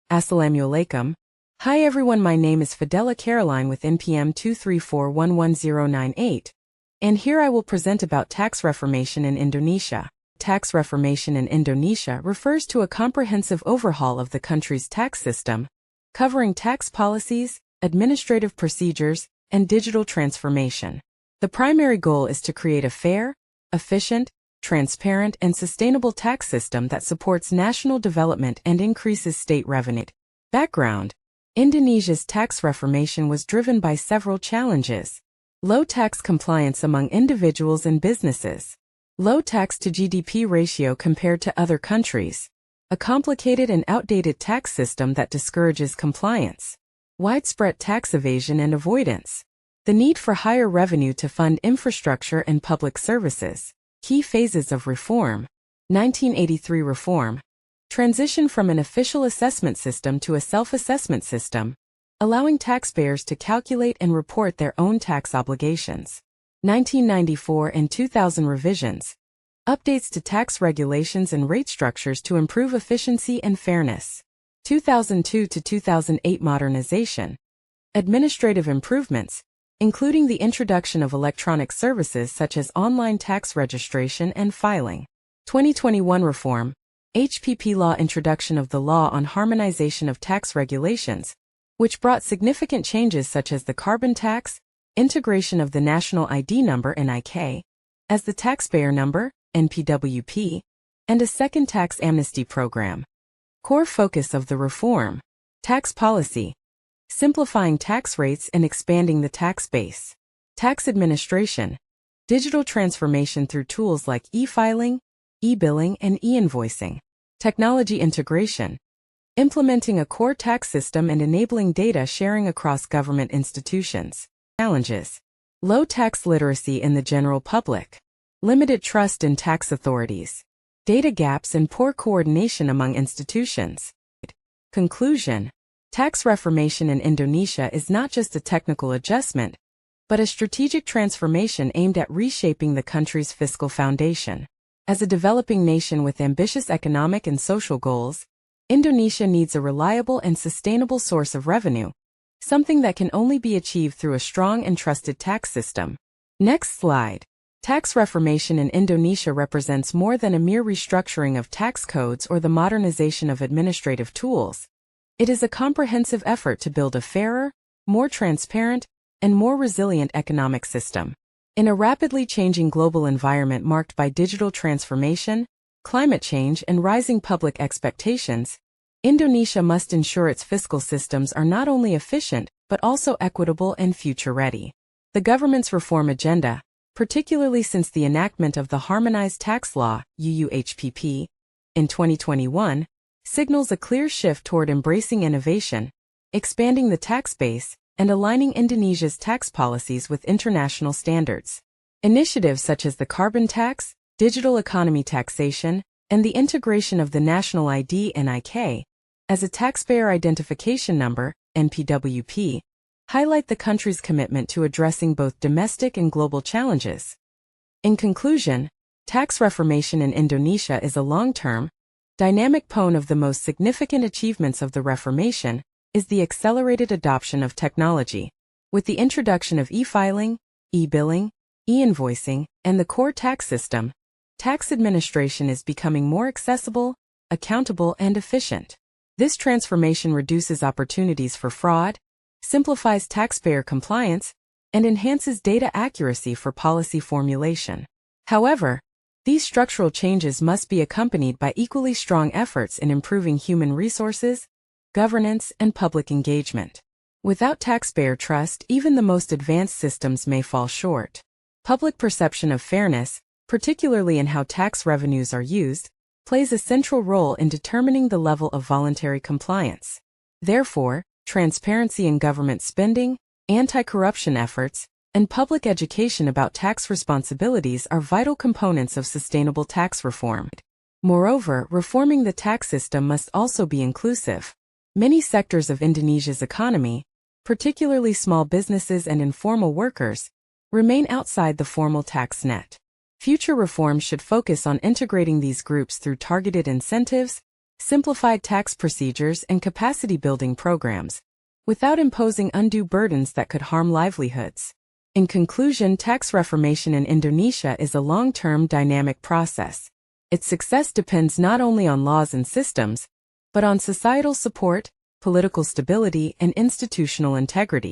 Assalamualaikum. Hi everyone, my name is Fidela Caroline with NPM 234111098, and here I will present about tax reformation in Indonesia. Tax reformation in Indonesia refers to a comprehensive overhaul of the country's tax system, covering tax policies, administrative procedures, and digital transformation. The primary goal is to create a fair, efficient, transparent, and sustainable tax system that supports national development and increases state revenue. Background: Indonesia's tax reformation was driven by several challenges. Low tax compliance among individuals and businesses. Low tax to GDP ratio compared to other countries. A complicated and outdated tax system that discourages compliance. Widespread tax evasion and avoidance. The need for higher revenue to fund infrastructure and public services. Key phases of reform. 1983 reform. Transition from an official assessment system to a self-assessment system, allowing taxpayers to calculate and report their own tax obligations. 1994 and 2000 revisions. Updates to tax regulations and rate structures to improve efficiency and fairness. 2002 to 2008 modernization. Administrative improvements, including the introduction of electronic services such as online tax registration and filing. 2021 reform. HPP law, introduction of the law on harmonization of tax regulations, which brought significant changes such as the carbon tax, integration of the national ID number NIK as the taxpayer number NPWP, and a second tax amnesty program. Core focus of the reform. Tax policy. Simplifying tax rates and expanding the tax base. Tax administration. Digital transformation through tools like e-filing, e-billing, and e-invoicing. Technology integration. Implementing a core tax system and enabling data sharing across government institutions. Challenges. Low tax literacy in the general public. Limited trust in tax authorities. Data gaps and poor coordination among institutions. Conclusion. Tax reformation in Indonesia is not just a technical adjustment, but a strategic transformation aimed at reshaping the country's fiscal foundation. As a developing nation with ambitious economic and social goals, Indonesia needs a reliable and sustainable source of revenue, something that can only be achieved through a strong and trusted tax system. Next slide. Tax reformation in Indonesia represents more than a mere restructuring of tax codes or the modernization of administrative tools. It is a comprehensive effort to build a fairer, more transparent, and more resilient economic system. In a rapidly changing global environment marked by digital transformation, climate change, and rising public expectations, Indonesia must ensure its fiscal systems are not only efficient, but also equitable and future-ready. The government's reform agenda, particularly since the enactment of the Harmonized Tax Law, UUHPP, in 2021, signals a clear shift toward embracing innovation, expanding the tax base, and aligning Indonesia's tax policies with international standards. Initiatives such as the carbon tax, digital economy taxation, and the integration of the national ID NIK as a taxpayer identification number NPWP highlight the country's commitment to addressing both domestic and global challenges. In conclusion, tax reformation in Indonesia is a long-term, dynamic pone. Of the most significant achievements of the Reformation is the accelerated adoption of technology. With the introduction of e-filing, e-billing, e-invoicing, and the core tax system, tax administration is becoming more accessible, accountable, and efficient. This transformation reduces opportunities for fraud, simplifies taxpayer compliance, and enhances data accuracy for policy formulation. However, these structural changes must be accompanied by equally strong efforts in improving human resources, governance, and public engagement. Without taxpayer trust, even the most advanced systems may fall short. Public perception of fairness, particularly in how tax revenues are used, plays a central role in determining the level of voluntary compliance. Therefore, transparency in government spending, anti-corruption efforts, and public education about tax responsibilities are vital components of sustainable tax reform. Moreover, reforming the tax system must also be inclusive. Many sectors of Indonesia's economy, particularly small businesses and informal workers, remain outside the formal tax net. Future reforms should focus on integrating these groups through targeted incentives, simplified tax procedures, and capacity-building programs, without imposing undue burdens that could harm livelihoods. In conclusion, tax reformation in Indonesia is a long-term dynamic process. Its success depends not only on laws and systems, but on societal support, political stability, and institutional integrity.